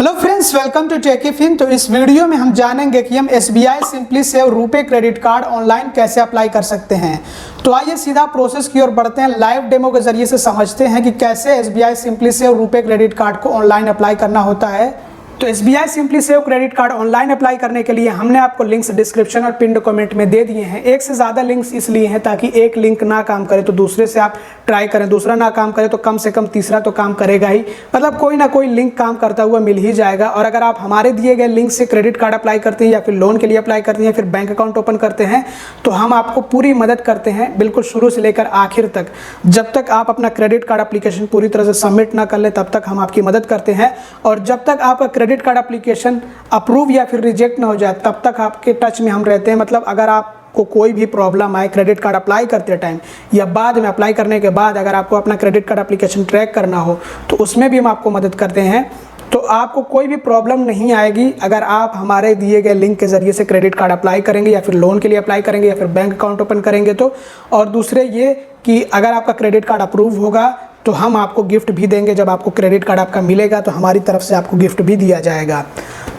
Hello friends, welcome to Techifin. तो इस video में हम जानेंगे कि हम SBI simply save RuPay credit card online कैसे अप्लाई कर सकते हैं। तो आइए सीधा प्रोसेस की ओर बढ़ते हैं। लाइव डेमो के जरिए से समझते हैं कि कैसे SBI simply save RuPay credit card को ऑनलाइन अप्लाई करना होता है। तो SBI simply save credit card online apply करने के लिए हमने आपको लिंक्स डिस्क्रिप्शन और पिन्ड कमेंट में दे दिए हैं। एक से ज़्यादा लिंक्स इसलिए हैं ताकि एक लिंक ना काम करे तो दूसरे से आप ट्राई करें, दूसरा ना काम करे तो कम से कम तीसरा तो काम करेगा ही। मतलब कोई ना कोई लिंक काम करता हुआ मिल ही जाएगा। और अगर आप हमारे दिए गए लिंक से क्रेडिट कार्ड अप्लाई करते हैं या फिर लोन के लिए अप्लाई करते हैं या फिर बैंक अकाउंट ओपन करते हैं तो हम आपको पूरी मदद करते हैं, बिल्कुल शुरू से लेकर आखिर तक। जब तक आप अपना क्रेडिट कार्ड एप्लीकेशन पूरी तरह से सबमिट ना कर ले तब तक हम आपकी मदद करते हैं। और जब तक आपका क्रेडिट कार्ड एप्लीकेशन अप्रूव या फिर रिजेक्ट ना हो जाए तब तक आपके टच में हम रहते हैं। मतलब अगर आपको कोई भी प्रॉब्लम आए क्रेडिट कार्ड अप्लाई करते टाइम या बाद में अप्लाई करने के बाद, अगर आपको अपना क्रेडिट कार्ड एप्लीकेशन ट्रैक करना हो तो उसमें भी हम आपको मदद करते हैं। तो आपको कोई भी प्रॉब्लम नहीं आएगी अगर आप हमारे दिए गए लिंक के ज़रिए से क्रेडिट कार्ड अप्लाई करेंगे या फिर लोन के लिए अप्लाई करेंगे या फिर बैंक अकाउंट ओपन करेंगे तो। और दूसरे ये कि अगर आपका क्रेडिट कार्ड अप्रूव होगा तो हम आपको गिफ्ट भी देंगे। जब आपको क्रेडिट कार्ड आपका मिलेगा तो हमारी तरफ से आपको गिफ्ट भी दिया जाएगा।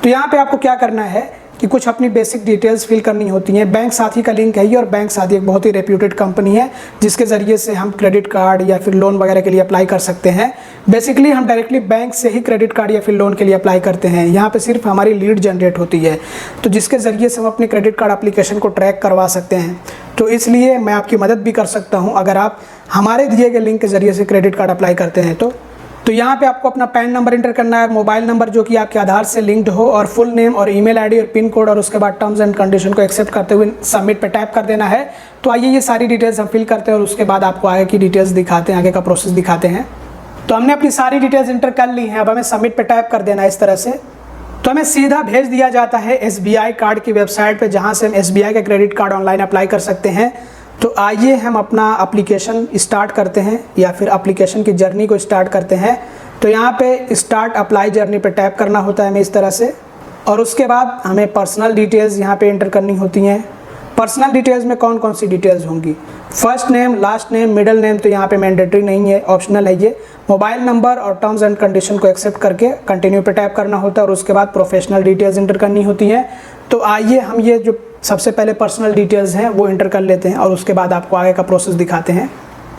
तो यहाँ पे आपको क्या करना है कि कुछ अपनी बेसिक डिटेल्स फिल करनी होती हैं। बैंक साथी का लिंक है ये, और बैंक साथी एक बहुत ही रेप्यूटेड कंपनी है जिसके ज़रिए से हम क्रेडिट कार्ड या फिर लोन वगैरह के लिए अप्लाई कर सकते हैं। बेसिकली हम डायरेक्टली बैंक से ही क्रेडिट कार्ड या फिर लोन के लिए अप्लाई करते हैं। यहाँ पे सिर्फ हमारी लीड जनरेट होती है तो जिसके ज़रिए से हम अपने क्रेडिट कार्ड एप्लीकेशन को ट्रैक करवा सकते हैं। तो इसलिए मैं आपकी मदद भी कर सकता हूँ अगर आप हमारे दिए गए लिंक के ज़रिए से क्रेडिट कार्ड अप्लाई करते हैं तो यहाँ पे आपको अपना पैन नंबर इंटर करना है, मोबाइल नंबर जो कि आपके आधार से लिंक्ड हो, और फुल नेम और ईमेल आईडी और पिन कोड, और उसके बाद टर्म्स एंड कंडीशन को एक्सेप्ट करते हुए सबमिट पे टैप कर देना है। तो आइए ये सारी डिटेल्स हम फिल करते हैं और उसके बाद आपको आगे की डिटेल्स दिखाते हैं, आगे का प्रोसेस दिखाते हैं। तो हमने अपनी सारी डिटेल्स इंटर कर ली हैं। अब हमें सबमिट पे टैप कर देना है इस तरह से। तो हमें सीधा भेज दिया जाता है SBI कार्ड की वेबसाइट पे जहाँ से हम SBI का क्रेडिट कार्ड ऑनलाइन अप्लाई कर सकते हैं। तो आइए हम अपना एप्लीकेशन स्टार्ट करते हैं या फिर एप्लीकेशन की जर्नी को स्टार्ट करते हैं। तो यहाँ पे स्टार्ट अप्लाई जर्नी पे टैप करना होता है हमें इस तरह से, और उसके बाद हमें पर्सनल डिटेल्स यहाँ पे एंटर करनी होती हैं। पर्सनल डिटेल्स में कौन कौन सी डिटेल्स होंगी? First name, last name, middle name तो यहाँ पे मैंडेटरी नहीं है, ऑप्शनल है ये। मोबाइल नंबर और टर्म्स एंड कंडीशन को एक्सेप्ट करके कंटिन्यू पे टैप करना होता है और उसके बाद प्रोफेशनल डिटेल्स एंटर करनी होती हैं। तो आइए हम ये जो सबसे पहले पर्सनल डिटेल्स हैं वो एंटर कर लेते हैं और उसके बाद आपको आगे का प्रोसेस दिखाते हैं।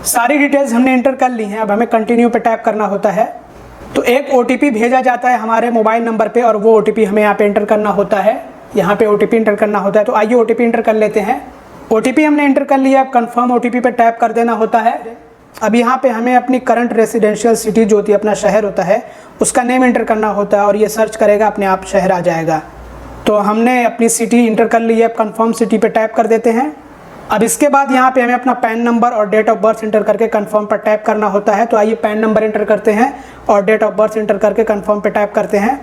सारी डिटेल्स हमने एंटर कर ली हैं। अब हमें कंटिन्यू पे टैप करना होता है। तो एक OTP भेजा जाता है हमारे मोबाइल नंबर पे और वो OTP हमें यहाँ पे एंटर करना होता है। यहाँ पे OTP एंटर करना होता है। तो आइए OTP एंटर कर लेते हैं। OTP हमने एंटर कर लिया। अब कंफर्म OTP पे टैप कर देना होता है। अब यहाँ पे हमें अपनी करंट रेसिडेंशियल सिटी जो होती है, अपना शहर होता है, उसका नेम एंटर करना होता है और ये सर्च करेगा, अपने आप शहर आ जाएगा। तो हमने अपनी सिटी इंटर कर ली है। अब कंफर्म सिटी पे टैप कर देते हैं। अब इसके बाद यहाँ पे हमें अपना पैन नंबर और डेट ऑफ बर्थ इंटर करके कंफर्म पर टैप करना होता है। तो आइए पैन नंबर इंटर करते हैं और डेट ऑफ बर्थ इंटर करके कंफर्म पे टैप करते हैं।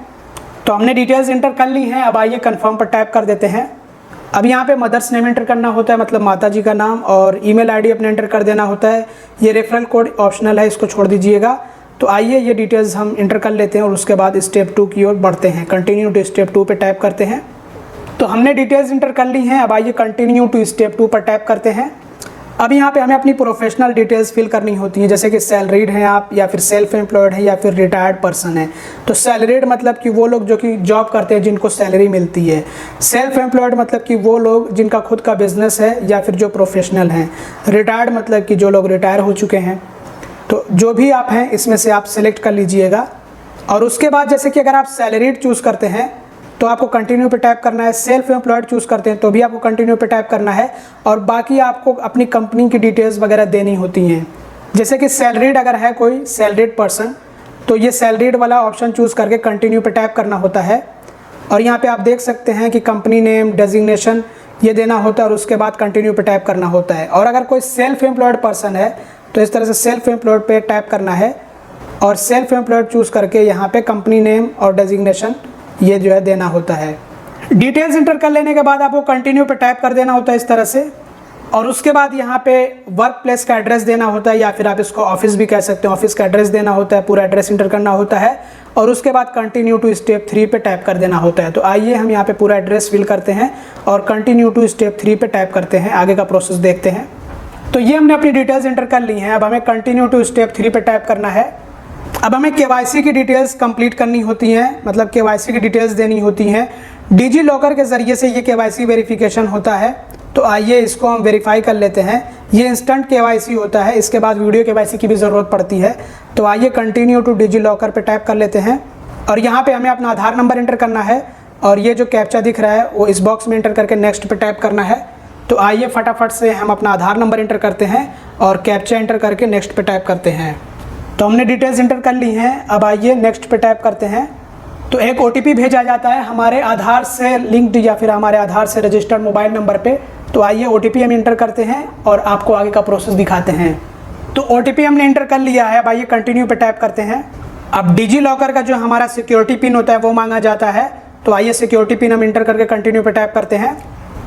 तो हमने डिटेल्स इंटर कर ली हैं। अब आइए कंफर्म पर टैप कर देते हैं। अब यहाँ पे मदर्स नेम इंटर करना होता है, मतलब माता जी का नाम, और ईमेल आईडी अपने इंटर कर देना होता है। ये रेफरल कोड ऑप्शनल है, इसको छोड़ दीजिएगा। तो आइए ये डिटेल्स हम इंटर कर लेते हैं और उसके बाद स्टेप 2 की ओर बढ़ते हैं। कंटिन्यू टू स्टेप 2 पे टैप करते हैं। तो हमने डिटेल्स इंटर कर ली हैं। अब आइए कंटिन्यू टू स्टेप 2 पर टैप करते हैं। अब यहाँ पे हमें अपनी प्रोफेशनल डिटेल्स फिल करनी होती हैं, जैसे कि सैलरीड हैं आप या फिर सेल्फ एम्प्लॉयड है या फिर रिटायर्ड पर्सन है। तो सैलरीड मतलब कि वो लोग जो कि जॉब करते हैं जिनको सैलरी मिलती है। सेल्फ एम्प्लॉयड मतलब कि वो लोग जिनका खुद का बिजनेस है या फिर जो प्रोफेशनल हैं। रिटायर्ड मतलब कि जो लोग रिटायर हो चुके हैं। तो जो भी आप हैं इसमें से आप सेलेक्ट कर लीजिएगा। और उसके बाद जैसे कि अगर आप सैलरीड चूज़ करते हैं तो आपको कंटिन्यू पे टैप करना है। सेल्फ एम्प्लॉयड चूज़ करते हैं तो भी आपको कंटिन्यू पे टैप करना है। और बाकी आपको अपनी कंपनी की डिटेल्स वगैरह देनी होती हैं। जैसे कि सैलरीड अगर है कोई सैलरीड पर्सन तो ये सैलरीड वाला ऑप्शन चूज़ करके कंटिन्यू पे टैप करना होता है। और यहाँ पे आप देख सकते हैं कि कंपनी नेम, डेजिग्नेशन ये देना होता है और उसके बाद कंटिन्यू पे टैप करना होता है। और अगर कोई सेल्फ एम्प्लॉयड पर्सन है तो इस तरह से सेल्फ एम्प्लॉयड पे टैप करना है और सेल्फ एम्प्लॉयड चूज़ करके यहाँ पे कंपनी नेम और डेजिग्नेशन ये जो है देना होता है। डिटेल्स इंटर कर लेने के बाद आपको कंटिन्यू पे टैप कर देना होता है इस तरह से। और उसके बाद यहाँ पे वर्क प्लेस का एड्रेस देना होता है या फिर आप इसको ऑफिस भी कह सकते हैं। ऑफिस का एड्रेस देना होता है, पूरा एड्रेस इंटर करना होता है और उसके बाद कंटिन्यू टू स्टेप 3 पे टैप कर देना होता है। तो आइए हम यहाँ पे पूरा एड्रेस फिल करते हैं और कंटिन्यू टू स्टेप 3 पे टैप करते हैं। आगे का प्रोसेस देखते हैं। तो ये हमने अपनी डिटेल्स इंटर कर ली हैं। अब हमें कंटिन्यू टू स्टेप 3 पे टैप करना है। अब हमें केवाईसी की डिटेल्स कंप्लीट करनी होती हैं, मतलब केवाईसी की डिटेल्स देनी होती हैं। डिजी लॉकर के ज़रिए से ये केवाईसी वेरिफिकेशन होता है। तो आइए इसको हम वेरीफाई कर लेते हैं। ये इंस्टेंट केवाईसी होता है, इसके बाद वीडियो केवाईसी की भी ज़रूरत पड़ती है। तो आइए कंटिन्यू टू डिजी लॉकर पे टैप कर लेते हैं और यहाँ पे हमें अपना आधार नंबर एंटर करना है और ये जो कैप्चा दिख रहा है वो इस बॉक्स में एंटर करके नेक्स्ट पे टैप करना है। तो आइए फटाफट से हम अपना आधार नंबर एंटर करते हैं और कैप्चा एंटर करके नेक्स्ट पे टैप करते हैं। तो हमने डिटेल्स एंटर कर ली हैं, अब आइए नेक्स्ट पे टैप करते हैं। तो एक OTP भेजा जाता है हमारे आधार से लिंक्ड या फिर हमारे आधार से रजिस्टर्ड मोबाइल नंबर पे। तो आइए OTP हम एंटर करते हैं और आपको आगे का प्रोसेस दिखाते हैं। तो OTP हमने एंटर कर लिया है, अब आइए कंटिन्यू पे टैप करते हैं। अब डिजी लॉकर का जो हमारा सिक्योरिटी पिन होता है वो मांगा जाता है। तो आइए सिक्योरिटी पिन हम एंटर करके कंटिन्यू पे टैप करते हैं।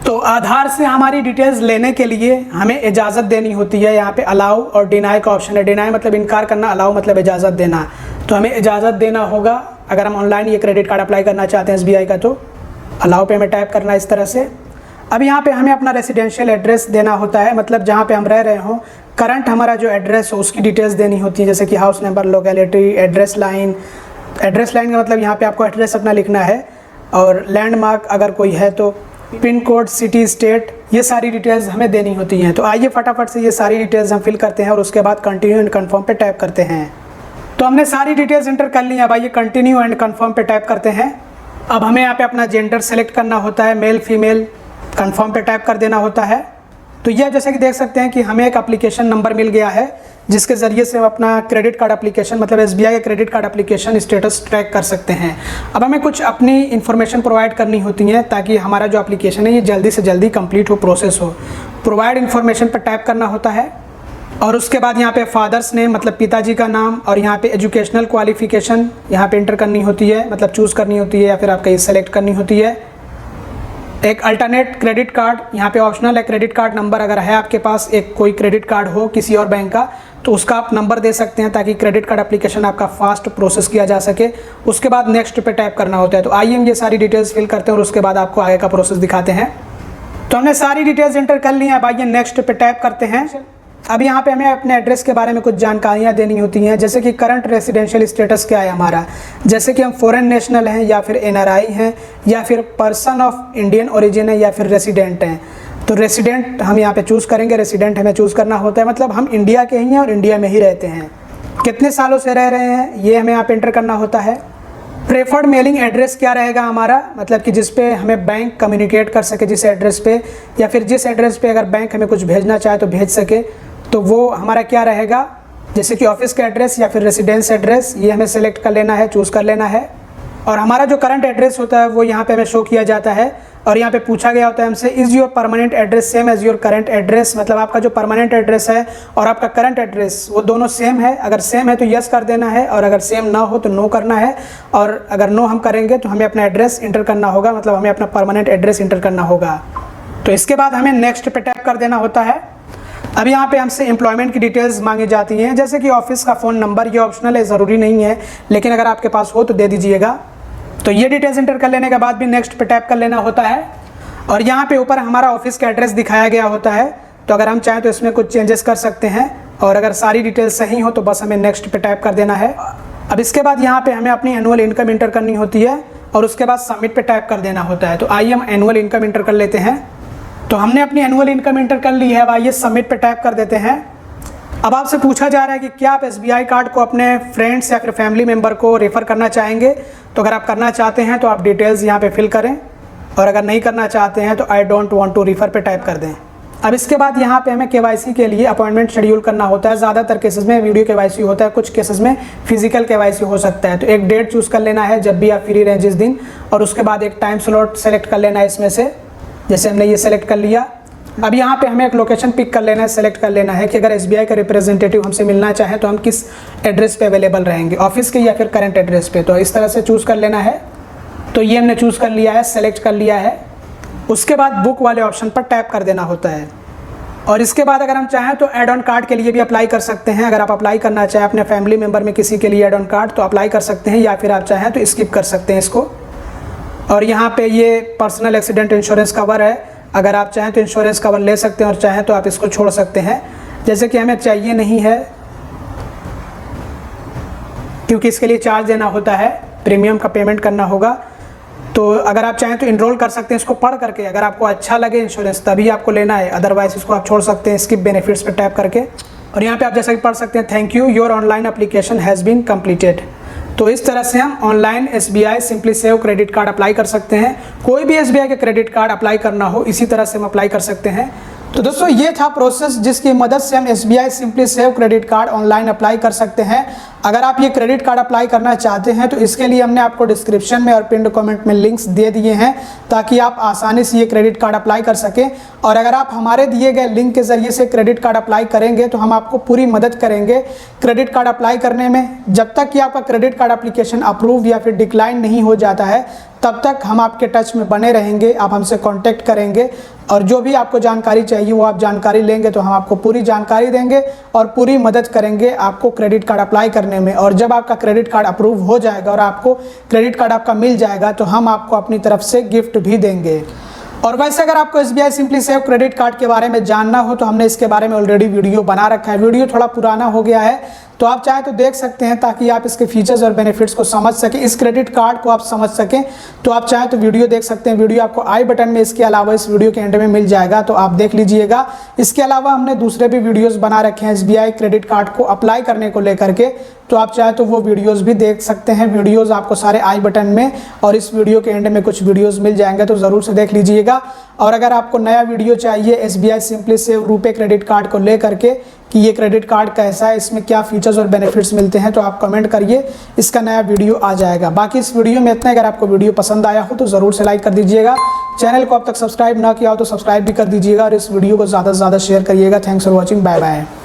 तो आधार से हमारी डिटेल्स लेने के लिए हमें इजाज़त देनी होती है। यहाँ पे अलाउ और डिनाई का ऑप्शन है। डिनाई मतलब इनकार करना, अलाउ मतलब इजाज़त देना। तो हमें इजाज़त देना होगा। अगर हम ऑनलाइन ये क्रेडिट कार्ड अप्लाई करना चाहते हैं SBI का, तो अलाउ पे हमें टैप करना है इस तरह से। अब यहाँ पे हमें अपना रेसिडेंशियल एड्रेस देना होता है, मतलब जहाँ पे हम रह रहे हों, करंट हमारा जो एड्रेस हो उसकी डिटेल्स देनी होती है, जैसे कि house number, locality, address line. Address line का मतलब यहाँ पे आपको एड्रेस अपना लिखना है और लैंडमार्क अगर कोई है तो, पिन कोड, सिटी, स्टेट, ये सारी डिटेल्स हमें देनी होती हैं। तो आइए फटाफट से ये सारी डिटेल्स हम फिल करते हैं और उसके बाद कंटिन्यू एंड कन्फर्म पे टैप करते हैं। तो हमने सारी डिटेल्स एंटर कर ली। अब आइए कंटिन्यू एंड कन्फर्म पे टैप करते हैं। अब हमें यहाँ पे अपना जेंडर सेलेक्ट करना होता है, मेल फीमेल, कन्फर्म पे टैप कर देना होता है। तो यह जैसे कि देख सकते हैं कि हमें एक एप्लीकेशन नंबर मिल गया है जिसके ज़रिए से हम अपना क्रेडिट कार्ड एप्लीकेशन, मतलब SBI का credit card application status track कर सकते हैं। अब हमें कुछ अपनी इन्फॉर्मेशन प्रोवाइड करनी होती है ताकि हमारा जो एप्लीकेशन है ये जल्दी से जल्दी कंप्लीट हो, प्रोसेस हो। प्रोवाइड इन्फॉर्मेशन पर टैप करना होता है और उसके बाद यहाँ पे फादर्स नेम मतलब पिताजी का नाम और यहाँ पे एजुकेशनल क्वालिफिकेशन यहाँ पे एंटर करनी होती है, मतलब चूज़ करनी होती है या फिर आपका ये सेलेक्ट करनी होती है। एक अल्टरनेट क्रेडिट कार्ड यहाँ पे ऑप्शनल है। क्रेडिट कार्ड नंबर अगर है आपके पास, एक कोई क्रेडिट कार्ड हो किसी और बैंक का, तो उसका आप नंबर दे सकते हैं ताकि क्रेडिट कार्ड एप्लीकेशन आपका फास्ट प्रोसेस किया जा सके। उसके बाद नेक्स्ट पे टैप करना होता है। तो आइए हम ये सारी डिटेल्स फिल करते हैं और उसके बाद आपको आगे का प्रोसेस दिखाते हैं। तो हमने सारी डिटेल्स एंटर कर ली हैं, अब आइए नेक्स्ट पे टैप करते हैं। अब यहाँ पे हमें अपने एड्रेस के बारे में कुछ जानकारियाँ देनी होती हैं, जैसे कि करंट रेसिडेंशियल स्टेटस क्या है हमारा, जैसे कि हम फॉरेन नेशनल हैं या फिर NRI हैं या फिर पर्सन ऑफ इंडियन ओरिजिन है या फिर रेसिडेंट हैं। तो रेसिडेंट हम यहाँ पे चूज़ करेंगे, रेसिडेंट हमें चूज़ करना होता है, मतलब हम इंडिया के ही हैं और इंडिया में ही रहते हैं। कितने सालों से रह रहे हैं ये हमें यहाँ पे एंटर करना होता है। प्रेफर्ड मेलिंग एड्रेस क्या रहेगा हमारा, मतलब कि जिस पे हमें बैंक कम्युनिकेट कर सके, जिस एड्रेस पे या फिर जिस एड्रेस पे अगर बैंक हमें कुछ भेजना चाहे तो भेज सके, तो वो हमारा क्या रहेगा, जैसे कि ऑफिस का एड्रेस या फिर रेसिडेंस एड्रेस, ये हमें सेलेक्ट कर लेना है, चूज़ कर लेना है। और हमारा जो करंट एड्रेस होता है वो यहाँ पे हमें शो किया जाता है और यहाँ पे पूछा गया होता है हमसे, is your permanent address same as your current address, मतलब आपका जो परमानेंट एड्रेस है और आपका करंट एड्रेस वो दोनों सेम है। अगर सेम है तो यस कर देना है और अगर सेम ना हो तो नो करना है। और अगर नो हम करेंगे तो हमें अपना एड्रेस इंटर करना होगा, मतलब हमें अपना परमानेंट एड्रेस इंटर करना होगा। तो इसके बाद हमें नेक्स्ट पे टैप कर देना होता है। अब यहाँ पे हमसे एम्प्लॉयमेंट की डिटेल्स मांगी जाती हैं, जैसे कि ऑफिस का फ़ोन नंबर, ये ऑप्शनल है, ज़रूरी नहीं है, लेकिन अगर आपके पास हो तो दे दीजिएगा। तो ये डिटेल्स एंटर कर लेने के बाद भी नेक्स्ट पे टैप कर लेना होता है और यहाँ पे ऊपर हमारा ऑफिस का एड्रेस दिखाया गया होता है। तो अगर हम चाहें तो इसमें कुछ चेंजेस कर सकते हैं और अगर सारी डिटेल्स सही हो तो बस हमें नेक्स्ट पे टैप कर देना है। अब इसके बाद यहाँ पे हमें अपनी एनुअल इनकम इंटर करनी होती है और उसके बाद सबमिट पे टैप कर देना होता है। तो आइए हम एनुअल इनकम इंटर कर लेते हैं। तो हमने अपनी एनुअल इनकम इंटर कर ली है, अब आइए सबमिट पे टैप कर देते हैं। अब आपसे पूछा जा रहा है कि क्या आप SBI कार्ड को अपने फ्रेंड्स या फिर फैमिली मेम्बर को रेफ़र करना चाहेंगे। तो अगर आप करना चाहते हैं तो आप डिटेल्स यहाँ पे फिल करें और अगर नहीं करना चाहते हैं तो I don't want to refer पे टाइप कर दें। अब इसके बाद यहाँ पे हमें KYC के लिए अपॉइंटमेंट शेड्यूल करना होता है। ज़्यादातर केसेस में वीडियो KYC होता है, कुछ केसेस में फिजिकल KYC हो सकता है। तो एक डेट चूज़ कर लेना है जब भी आप फ्री रहें जिस दिन, और उसके बाद एक टाइम स्लॉट सेलेक्ट कर लेना है इसमें से, जैसे हमने ये सेलेक्ट कर लिया। अब यहाँ पे हमें एक लोकेशन पिक कर लेना है, सेलेक्ट कर लेना है कि अगर SBI का रिप्रेजेंटेटिव हमसे मिलना चाहे तो हम किस एड्रेस पे अवेलेबल रहेंगे, ऑफिस के या फिर करंट एड्रेस पे। तो इस तरह से चूज़ कर लेना है। तो ये हमने चूज़ कर लिया है, सेलेक्ट कर लिया है। उसके बाद बुक वाले ऑप्शन पर टैप कर देना होता है और इसके बाद अगर हम चाहें तो एड ऑन कार्ड के लिए भी अप्लाई कर सकते हैं। अगर आप अप्लाई करना चाहें अपने फैमिली मेम्बर में किसी के लिए एड ऑन कार्ड तो अप्लाई कर सकते हैं, या फिर आप चाहें तो स्किप कर सकते हैं इसको। और यहाँ पे ये पर्सनल एक्सीडेंट इंश्योरेंस कवर है, अगर आप चाहें तो इंश्योरेंस कवर ले सकते हैं और चाहें तो आप इसको छोड़ सकते हैं। जैसे कि हमें चाहिए नहीं है क्योंकि इसके लिए चार्ज देना होता है, प्रीमियम का पेमेंट करना होगा। तो अगर आप चाहें तो इनरोल कर सकते हैं इसको पढ़ करके। अगर आपको अच्छा लगे इंश्योरेंस तभी आपको लेना है, अदरवाइज इसको आप छोड़ सकते हैं स्किप बेनिफिट्स पर टैप करके। और यहाँ पे आप जैसा कि पढ़ सकते हैं, thank you, your online application has been completed. तो इस तरह से हम online SBI simply save credit card apply कर सकते हैं। कोई भी SBI के क्रेडिट कार्ड अप्लाई करना हो इसी तरह से हम अप्लाई कर सकते हैं। तो दोस्तों ये था प्रोसेस जिसकी मदद से हम SBI simply save credit card online apply कर सकते हैं। अगर आप ये क्रेडिट कार्ड अप्लाई करना चाहते हैं तो इसके लिए हमने आपको डिस्क्रिप्शन में और पिन्ड कमेंट में लिंक्स दे दिए हैं ताकि आप आसानी से ये क्रेडिट कार्ड अप्लाई कर सकें। और अगर आप हमारे दिए गए लिंक के ज़रिए से क्रेडिट कार्ड अप्लाई करेंगे तो हम आपको पूरी मदद करेंगे क्रेडिट कार्ड अप्लाई करने में। जब तक कि आपका क्रेडिट कार्ड एप्लीकेशन अप्रूव या फिर डिक्लाइन नहीं हो जाता है तब तक हम आपके टच में बने रहेंगे, आप हमसे कांटेक्ट करेंगे और जो भी आपको जानकारी चाहिए वो आप जानकारी लेंगे तो हम आपको पूरी जानकारी देंगे और पूरी मदद करेंगे आपको क्रेडिट कार्ड अप्लाई करने में। और जब आपका क्रेडिट कार्ड अप्रूव हो जाएगा और आपको क्रेडिट कार्ड आपका मिल जाएगा तो हम आपको अपनी तरफ से गिफ्ट भी देंगे। और वैसे अगर आपको SBI simply save credit card के बारे में जानना हो तो हमने इसके बारे में ऑलरेडी वीडियो बना रखा है। वीडियो थोड़ा पुराना हो गया है तो आप चाहे तो देख सकते हैं ताकि आप इसके फीचर्स और बेनिफिट्स को समझ सकें, इस क्रेडिट कार्ड को आप समझ सकें। तो आप चाहे तो वीडियो देख सकते हैं, वीडियो आपको आई बटन में इसके अलावा इस वीडियो के एंड में मिल जाएगा, तो आप देख लीजिएगा। इसके अलावा हमने दूसरे भी वीडियोस बना रखे हैं SBI क्रेडिट कार्ड को अप्लाई करने को लेकर के, तो आप चाहे तो वो वीडियोस भी देख सकते हैं। वीडियोस आपको सारे आई बटन में और इस वीडियो के एंड में कुछ वीडियोस मिल जाएंगे, तो ज़रूर से देख लीजिएगा। और अगर आपको नया वीडियो चाहिए SBI simply save RuPay credit card को लेकर के कि ये क्रेडिट कार्ड कैसा है, इसमें क्या फीचर्स और बेनिफिट्स मिलते हैं, तो आप कमेंट करिए, इसका नया वीडियो आ जाएगा। बाकी इस वीडियो में इतना। अगर आपको वीडियो पसंद आया हो तो ज़रूर से लाइक कर दीजिएगा। चैनल को अब तक सब्सक्राइब ना किया हो तो सब्सक्राइब भी कर दीजिएगा और इस वीडियो को ज़्यादा से ज़्यादा शेयर करिएगा। Thanks for watching, bye bye.